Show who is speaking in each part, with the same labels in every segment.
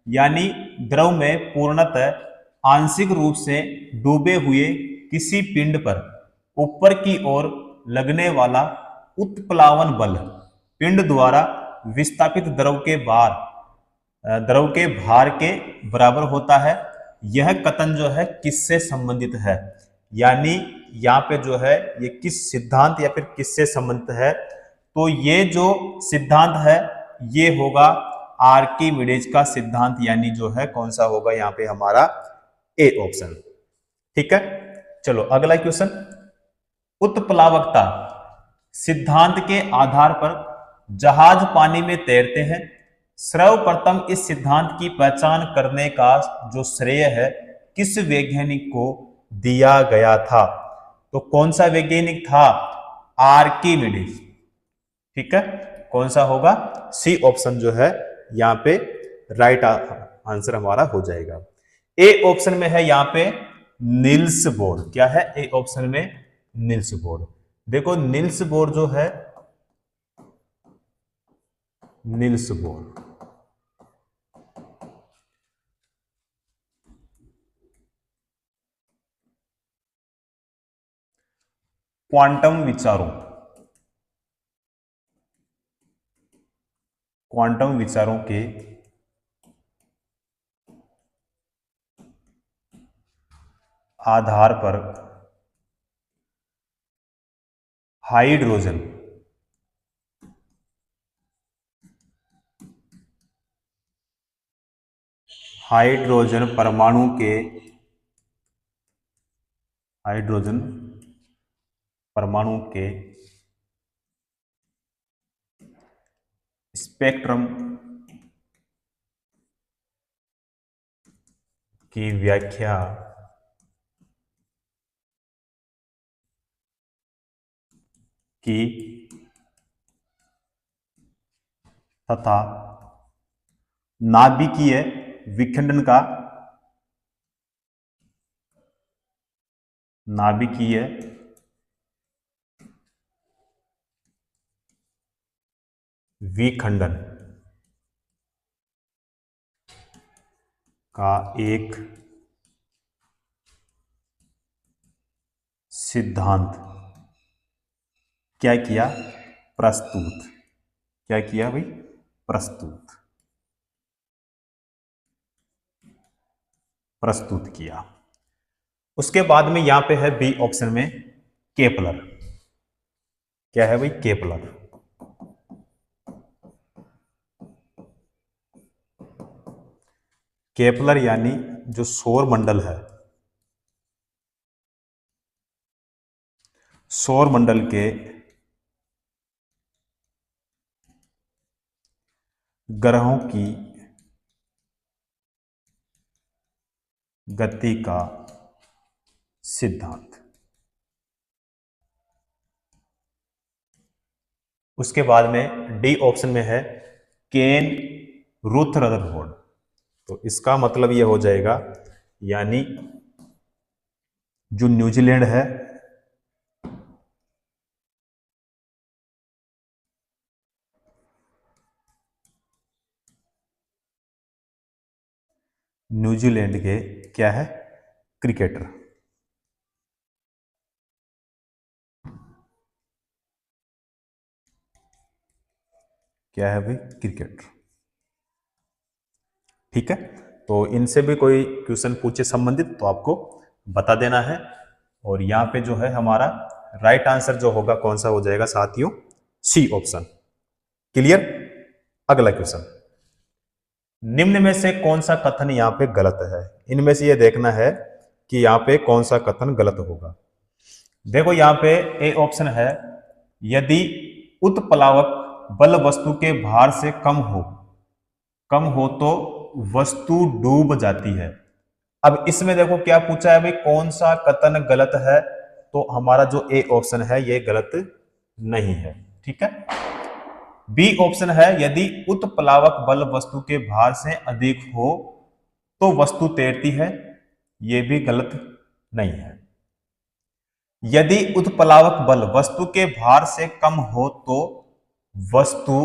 Speaker 1: यानी द्रव में पूर्णतः आंशिक रूप से डूबे हुए किसी पिंड पर ऊपर की ओर लगने वाला उत्प्लावन बल पिंड द्वारा विस्थापित द्रव के भार के बराबर होता है। यह कथन जो है किससे संबंधित है, यानी यहाँ पे जो है ये किस सिद्धांत या फिर किससे संबंधित है, तो ये जो सिद्धांत है ये होगा आर्किमिडीज का सिद्धांत, यानी जो है कौन सा होगा यहाँ पे हमारा ए ऑप्शन। ठीक है, चलो अगला क्वेश्चन। उत्प्लावकता सिद्धांत के आधार पर जहाज पानी में तैरते हैं। सर्वप्रथम इस सिद्धांत की पहचान करने का जो श्रेय है किस वैज्ञानिक को दिया गया था, तो कौन सा वैज्ञानिक था, आर्किमिडीज। ठीक है, कौन सा होगा, सी ऑप्शन जो है यहाँ पे राइट आंसर हमारा हो जाएगा। ए ऑप्शन में है यहाँ पे निल्स बोर। क्या है ए ऑप्शन में, निल्स बोर। देखो निल्स बोर जो है, निल्स बोर क्वांटम विचारों के आधार पर हाइड्रोजन परमाणु के स्पेक्ट्रम की व्याख्या की तथा नाभिकीय विखंडन का विखंडन का एक सिद्धांत क्या किया, प्रस्तुत। क्या किया भाई, प्रस्तुत किया। उसके बाद में यहां पे है बी ऑप्शन में केपलर। क्या है भाई, केपलर। केपलर यानी जो सौर मंडल है, सौर मंडल के ग्रहों की गति का सिद्धांत। उसके बाद में डी ऑप्शन में है केन रुथरफोर्ड। तो इसका मतलब यह हो जाएगा, यानी जो न्यूजीलैंड है, न्यूजीलैंड के क्या है, क्रिकेटर। क्या है भाई, क्रिकेटर। ठीक है, तो इनसे भी कोई क्वेश्चन पूछे संबंधित तो आपको बता देना है। और यहाँ पे जो है हमारा राइट आंसर जो होगा कौन सा हो जाएगा साथियों, सी ऑप्शन। क्लियर। अगला क्वेश्चन, निम्न में से कौन सा कथन यहाँ पे गलत है। इनमें से ये देखना है कि यहाँ पे कौन सा कथन गलत होगा। देखो यहाँ पे ए ऑप्शन है, यदि उत्प्लावक बल वस्तु के भार से कम हो तो वस्तु डूब जाती है। अब इसमें देखो क्या पूछा है भाई, कौन सा कथन गलत है, तो हमारा जो ए ऑप्शन है ये गलत नहीं है। ठीक है, बी ऑप्शन है, यदि उत्प्लावक बल वस्तु के भार से अधिक हो तो वस्तु तैरती है, ये भी गलत नहीं है। यदि उत्प्लावक बल वस्तु के भार से कम हो तो वस्तु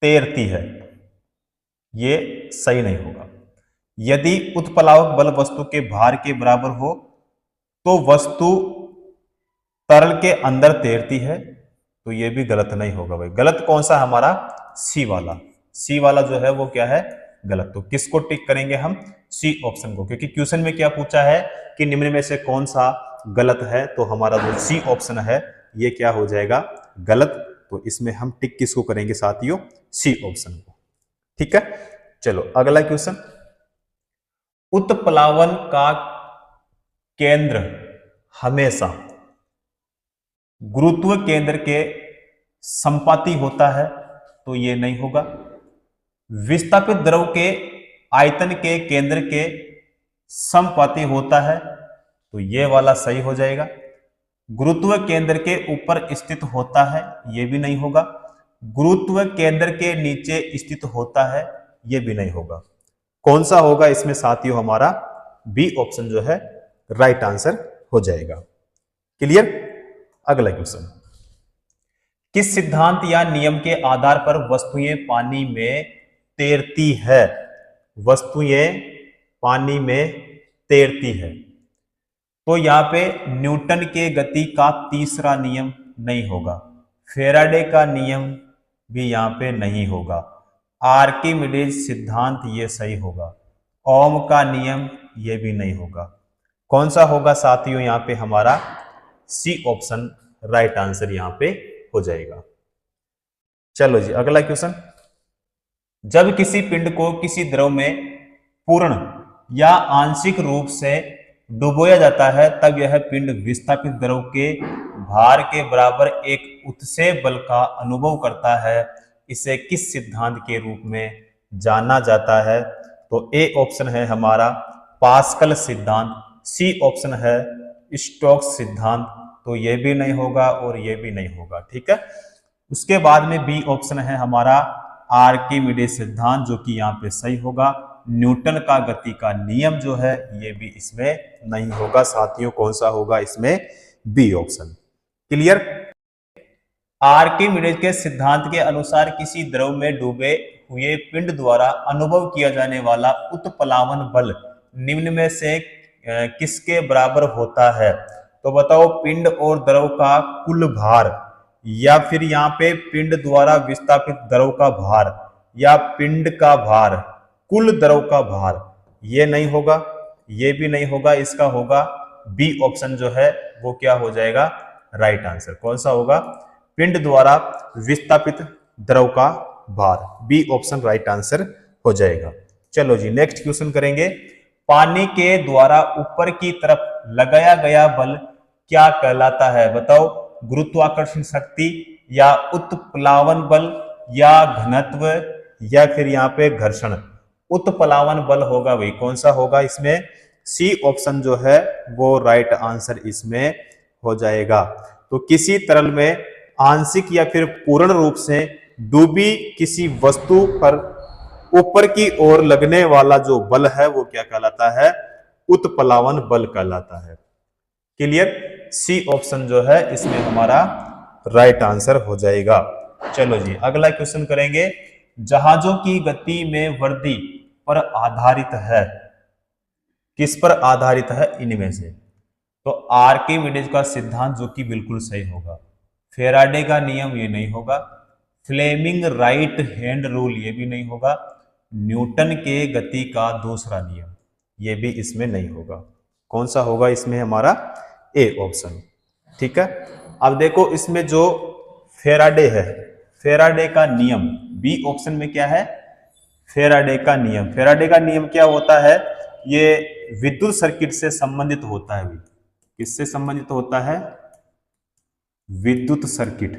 Speaker 1: तैरती है, ये सही नहीं होगा। यदि उत्प्लावक बल वस्तु के भार के बराबर हो तो वस्तु तरल के अंदर तैरती है, तो ये भी गलत नहीं होगा भाई। गलत कौन सा हमारा? सी वाला। सी वाला जो है वो क्या है? गलत। तो किसको टिक करेंगे हम? सी ऑप्शन को, क्योंकि क्वेश्चन में क्या पूछा है कि निम्न में से कौन सा गलत है, तो हमारा जो सी ऑप्शन है ये क्या हो जाएगा? गलत। तो इसमें हम टिक किसको करेंगे साथियों? सी ऑप्शन को। ठीक है, चलो अगला क्वेश्चन। उत्प्लावन का केंद्र हमेशा गुरुत्व केंद्र के संपाती होता है, तो ये नहीं होगा। विस्थापित द्रव के आयतन के केंद्र के संपाती होता है, तो ये वाला सही हो जाएगा। गुरुत्व केंद्र के ऊपर स्थित होता है, ये भी नहीं होगा। गुरुत्व केंद्र के नीचे स्थित होता है, ये भी नहीं होगा। कौन सा होगा इसमें साथियों? हमारा बी ऑप्शन जो है राइट आंसर हो जाएगा। क्लियर? अगला क्वेश्चन। किस सिद्धांत या नियम के आधार पर वस्तुएं पानी में तैरती है? वस्तुएं पानी में तैरती है, तो यहां पे न्यूटन के गति का तीसरा नियम नहीं होगा। फेराडे का नियम भी यहां पे नहीं होगा। आर्किमिडीज सिद्धांत ये सही होगा। ओम का नियम ये भी नहीं होगा। कौन सा होगा साथियों? यहां पे हमारा सी ऑप्शन राइट आंसर यहां पे हो जाएगा। चलो जी अगला क्वेश्चन। जब किसी पिंड को किसी द्रव में पूर्ण या आंशिक रूप से डुबोया जाता है, तब यह पिंड विस्थापित द्रव के भार के बराबर एक उत्सेव बल का अनुभव करता है। इसे किस सिद्धांत के रूप में जाना जाता है? तो ए ऑप्शन है हमारा पास्कल सिद्धांत, सी ऑप्शन है स्टोक्स सिद्धांत, तो ये भी नहीं होगा और ये भी नहीं होगा। ठीक है, उसके बाद में बी ऑप्शन है हमारा आर्किमिडीज सिद्धांत, जो कि यहाँ पे सही होगा। न्यूटन का गति का नियम जो है ये भी इसमें नहीं होगा साथियों। कौन सा होगा इसमें? B option. क्लियर? आर्किमिडीज के सिद्धांत के अनुसार किसी द्रव में डूबे हुए पिंड द्वारा अनुभव किया जाने वाला उत्प्लावन बल निम्न में से किसके बराबर होता है? तो बताओ, पिंड और द्रव का कुल भार, या फिर यहाँ पे पिंड द्वारा विस्थापित द्रव का भार, या पिंड का भार, कुल द्रव का भार। ये नहीं होगा, ये भी नहीं होगा। इसका होगा बी ऑप्शन जो है वो क्या हो जाएगा? Right answer. कौन सा होगा? पिंड द्वारा विस्थापित द्रव का भार, बी ऑप्शन राइट आंसर हो जाएगा। चलो जी नेक्स्ट क्वेश्चन करेंगे। पानी के द्वारा ऊपर की तरफ लगाया गया बल क्या कहलाता है? बताओ, गुरुत्वाकर्षण शक्ति, या उत्प्लावन बल, या घनत्व, या फिर यहाँ पे घर्षण। उत्प्लावन बल होगा भाई। कौन सा होगा इसमें? सी ऑप्शन जो है वो राइट आंसर इसमें हो जाएगा। तो किसी तरल में आंशिक या फिर पूर्ण रूप से डूबी किसी वस्तु पर ऊपर की ओर लगने वाला जो बल है वो क्या कहलाता है? उत्प्लावन बल कहलाता है। क्लियर? सी ऑप्शन जो है इसमें हमारा राइट आंसर हो जाएगा। चलो जी अगला क्वेश्चन करेंगे। जहाजों की गति में वृद्धि पर आधारित है, किस पर आधारित है इनमें से? तो आर्किमिडीज का सिद्धांत जो कि बिल्कुल सही होगा। फेराडे का नियम ये नहीं होगा। फ्लेमिंग राइट हैंड रूल ये भी नहीं होगा। न्यूटन के गति का दूसरा नियम ये भी इसमें नहीं होगा। कौन सा होगा इसमें? हमारा ए ऑप्शन। ठीक है, अब देखो इसमें जो फेराडे है, फेराडे का नियम, बी ऑप्शन में क्या है? फेराडे का नियम। फेराडे का नियम क्या होता है? ये विद्युत सर्किट से संबंधित होता है। किससे संबंधित होता है? विद्युत सर्किट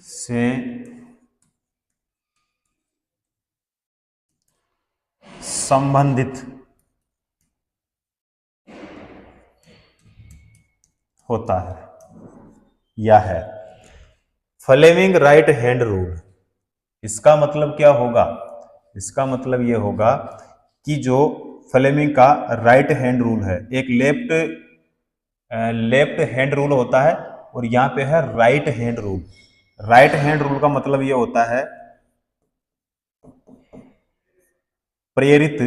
Speaker 1: से संबंधित होता है या है। फ्लेमिंग राइट हैंड रूल, इसका मतलब क्या होगा? इसका मतलब ये होगा कि जो फ्लेमिंग का राइट हैंड रूल है, एक लेफ्ट हैंड रूल होता है और यहाँ पे है right hand rule. Right hand rule का मतलब ये होता है प्रेरित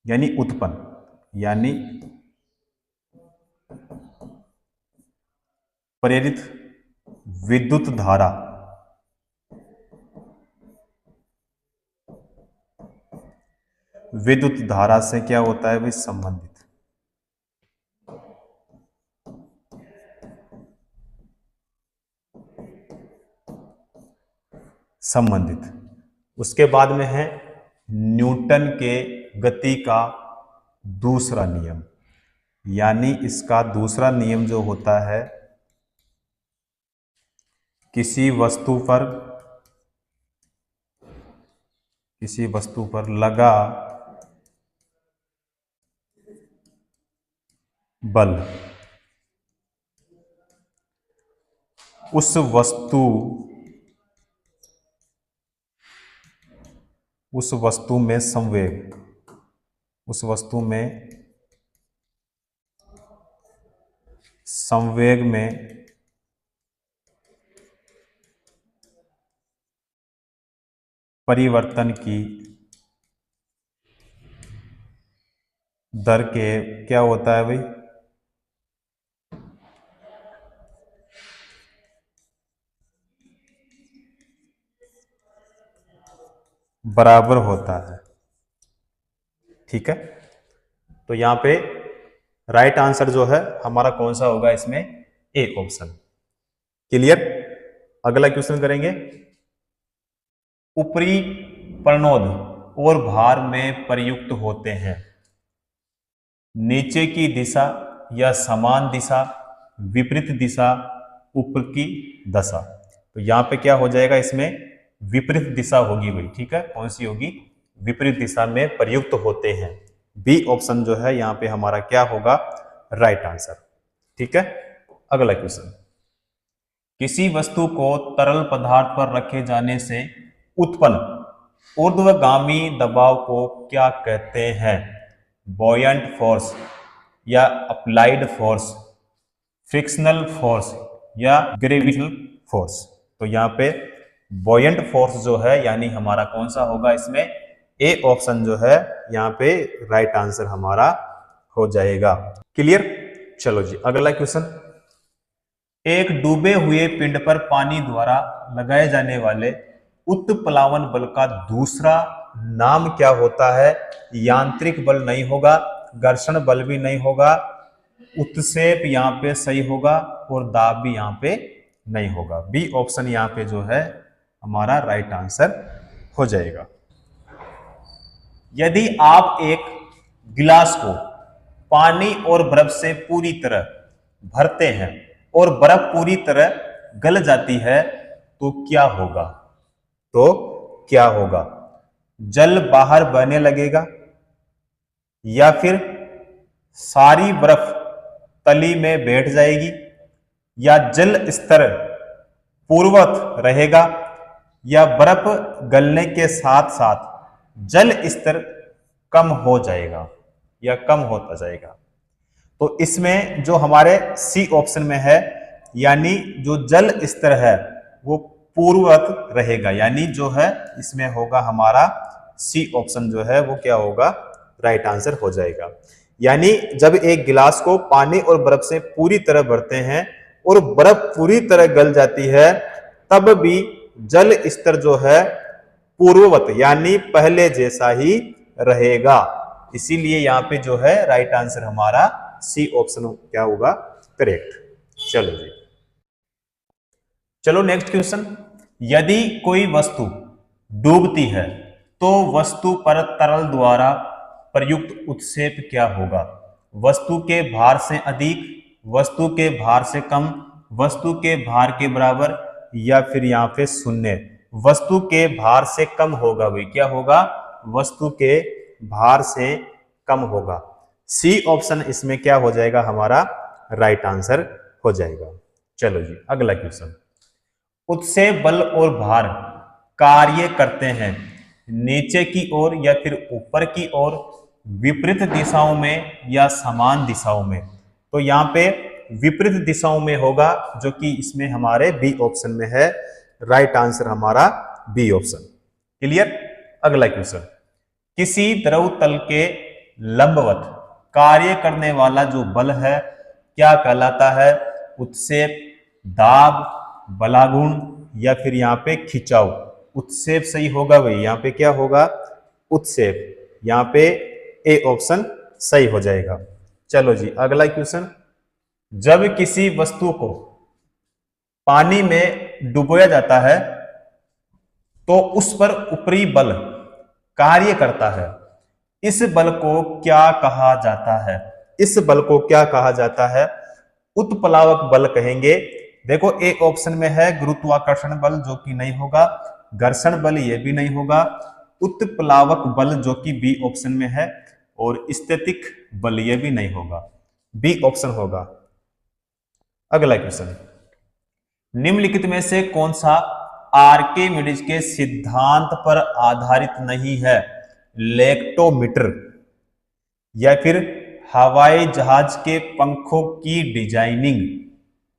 Speaker 1: यानी उत्पन्न, यानी प्रेरित विद्युत धारा से क्या होता है भाई, संबंधित। उसके बाद में है न्यूटन के गति का दूसरा नियम, यानी इसका दूसरा नियम जो होता है, किसी वस्तु पर लगा बल उस वस्तु में संवेग में परिवर्तन की दर के क्या होता है भाई, बराबर होता है। ठीक है, तो यहां पे राइट आंसर जो है हमारा कौन सा होगा इसमें, ए ऑप्शन। क्लियर। अगला क्वेश्चन करेंगे। ऊपरी प्रणोद और भार में प्रयुक्त होते हैं नीचे की दिशा या समान दिशा, विपरीत दिशा, ऊपर की दशा। तो यहां पे क्या हो जाएगा, इसमें विपरीत दिशा होगी भाई। ठीक है, कौन सी होगी, विपरीत दिशा में प्रयुक्त होते हैं। बी ऑप्शन जो है यहां पे हमारा क्या होगा, राइट आंसर। ठीक है, अगला क्वेश्चन। किसी वस्तु को तरल पदार्थ पर रखे जाने से उत्पन्न ऊर्ध्वगामी दबाव को क्या कहते हैं, बॉयंट फोर्स या अप्लाइड फोर्स, फ्रिक्शनल फोर्स या ग्रेविटेशनल फोर्स। तो यहाँ पे बॉयंट फोर्स जो है यानी हमारा कौन सा होगा इसमें, ए ऑप्शन जो है यहाँ पे राइट आंसर हमारा हो जाएगा। क्लियर। चलो जी, अगला क्वेश्चन। एक डूबे हुए पिंड पर पानी द्वारा लगाए जाने वाले उत्प्लावन बल का दूसरा नाम क्या होता है, यांत्रिक बल नहीं होगा, घर्षण बल भी नहीं होगा, उत्क्षेप यहाँ पे सही होगा और दाब भी यहाँ पे नहीं होगा। बी ऑप्शन यहाँ पे जो है हमारा राइट आंसर हो जाएगा। यदि आप एक गिलास को पानी और बर्फ से पूरी तरह भरते हैं और बर्फ पूरी तरह गल जाती है तो क्या होगा, जल बाहर बहने लगेगा या फिर सारी बर्फ तली में बैठ जाएगी या जल स्तर पूर्ववत रहेगा या बर्फ गलने के साथ साथ जल स्तर कम हो जाएगा या कम होता जाएगा। तो इसमें जो हमारे सी ऑप्शन में है यानी जो जल स्तर है वो पूर्ववत रहेगा, यानी जो है इसमें होगा हमारा सी ऑप्शन जो है वो क्या होगा, राइट आंसर हो जाएगा। यानी जब एक गिलास को पानी और बर्फ से पूरी तरह भरते हैं और बर्फ पूरी तरह गल जाती है तब भी जल स्तर जो है पूर्ववत यानी पहले जैसा ही रहेगा। इसीलिए यहाँ पे जो है राइट आंसर हमारा सी ऑप्शन क्या होगा, करेक्ट। चलो जी, चलो नेक्स्ट क्वेश्चन। यदि कोई वस्तु डूबती है तो वस्तु पर तरल द्वारा प्रयुक्त उत्क्षेप क्या होगा, वस्तु के भार से अधिक, वस्तु के भार से कम, वस्तु के भार के बराबर या फिर यहाँ पे शून्य। वस्तु के भार से कम होगा भाई, क्या होगा, वस्तु के भार से कम होगा। सी ऑप्शन इसमें क्या हो जाएगा हमारा राइट आंसर हो जाएगा। चलो जी, अगला क्वेश्चन। उत्क्षेप बल और भार कार्य करते हैं नीचे की ओर या फिर ऊपर की ओर, विपरीत दिशाओं में या समान दिशाओं में। तो यहाँ पे विपरीत दिशाओं में होगा, जो कि इसमें हमारे बी ऑप्शन में है। राइट आंसर हमारा बी ऑप्शन। क्लियर। अगला क्वेश्चन, किसी द्रव तल के लंबवत कार्य करने वाला जो बल है क्या कहलाता है? उत्सेप, दाब, बलागुण या फिर यहाँ पे खिंचाव। उत्सेप सही होगा भाई, यहाँ पे क्या होगा? उत्सेप। यहाँ पे ए ऑप्शन सही हो जाएगा। चलो जी अगला क्वेश्चन, जब किसी वस्तु को पानी में डुबोया जाता है तो उस पर ऊपरी बल कार्य करता है, इस बल को क्या कहा जाता है? इस बल को क्या कहा जाता है? उत्प्लावक बल कहेंगे। देखो ए ऑप्शन में है गुरुत्वाकर्षण बल, जो कि नहीं होगा। घर्षण बल, ये भी नहीं होगा। उत्प्लावक बल, जो कि बी ऑप्शन में है। और स्थैतिक बल, ये भी नहीं होगा, बी ऑप्शन होगा। अगला क्वेश्चन, निम्नलिखित में से कौन सा आर्किमिडीज के सिद्धांत पर आधारित नहीं है? लेक्टोमीटर या फिर हवाई जहाज के पंखों की डिजाइनिंग।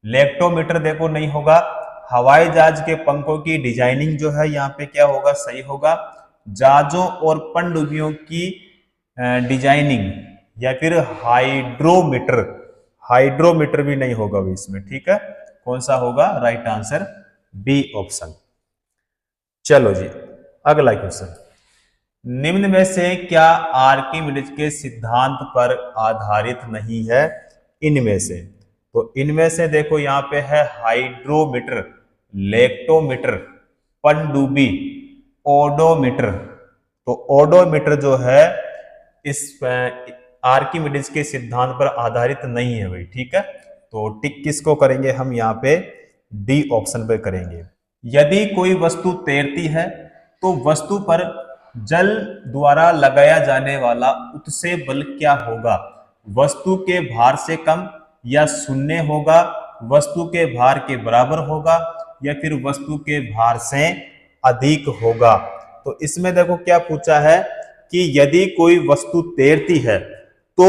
Speaker 1: लेक्टोमीटर देखो नहीं होगा। हवाई जहाज के पंखों की डिजाइनिंग जो है यहाँ पे क्या होगा? सही होगा। जहाजों और पनडुब्बियों की डिजाइनिंग या फिर हाइड्रोमीटर। हाइड्रोमीटर भी नहीं होगा भी इसमें, ठीक है। कौन सा होगा? Right answer B option. चलो जी अगला क्वेश्चन, निम्न में से क्या आर्किमिडीज के सिद्धांत पर आधारित नहीं है? इनमें से, तो इनमें से देखो यहाँ पे है हाइड्रोमीटर, लेक्टोमीटर, पनडुब्बी, ओडोमीटर। तो ओडोमीटर जो है इस आर्किमिडीज के सिद्धांत पर आधारित नहीं है भाई, ठीक है। तो टिक किसको करेंगे हम? यहाँ पे डी ऑप्शन पे करेंगे। यदि कोई वस्तु तैरती है तो वस्तु पर जल द्वारा लगाया जाने वाला उत्सेप बल क्या होगा? वस्तु के भार से कम या शून्य होगा, वस्तु के भार के बराबर होगा या फिर वस्तु के भार से अधिक होगा। तो इसमें देखो क्या पूछा है कि यदि कोई वस्तु तैरती है तो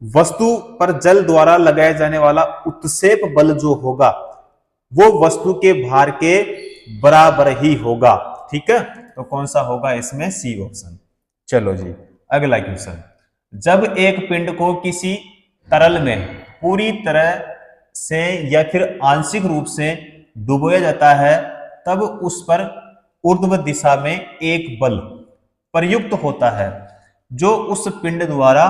Speaker 1: वस्तु पर जल द्वारा लगाया जाने वाला उत्सेप बल जो होगा वो वस्तु के भार के बराबर ही होगा, ठीक है। तो कौन सा होगा इसमें? C option. चलो जी अगला क्वेश्चन, जब एक पिंड को किसी तरल में पूरी तरह से या फिर आंशिक रूप से डुबोया जाता है तब उस पर ऊर्ध्व दिशा में एक बल प्रयुक्त होता है जो उस पिंड द्वारा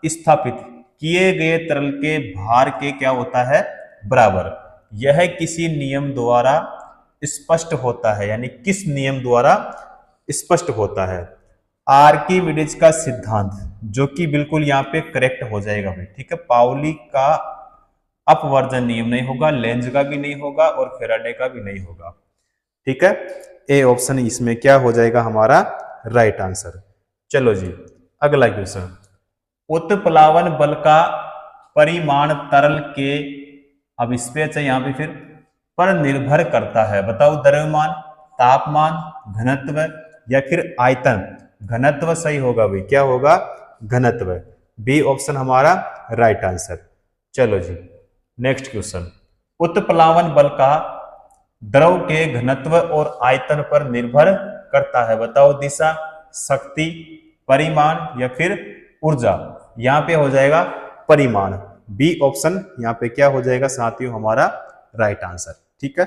Speaker 1: स्थापित किए गए तरल के भार के क्या होता है? बराबर। यह किसी नियम द्वारा स्पष्ट होता है, यानी किस नियम द्वारा स्पष्ट होता है? आर्किमिडीज का सिद्धांत, जो कि बिल्कुल यहाँ पे करेक्ट हो जाएगा भाई, ठीक है। पाउली का अपवर्जन नियम नहीं होगा, लेंज का भी नहीं होगा और फेराडे का भी नहीं होगा, ठीक है। ए ऑप्शन इसमें क्या हो जाएगा हमारा? Right answer. चलो जी अगला क्वेश्चन, उत्प्लावन बल का परिमाण तरल के, अब इस पे यहाँ पे फिर पर निर्भर करता है। बताओ, द्रव्यमान, तापमान, घनत्व या फिर आयतन। घनत्व सही होगा भाई, क्या होगा? घनत्व। बी ऑप्शन हमारा राइट आंसर। चलो जी नेक्स्ट क्वेश्चन, उत्प्लावन बल का द्रव के घनत्व और आयतन पर निर्भर करता है। बताओ, दिशा, शक्ति, परिमाण या फिर ऊर्जा। यहाँ पे हो जाएगा परिमाण। बी ऑप्शन यहाँ पे क्या हो जाएगा साथियों? हमारा राइट आंसर, ठीक है।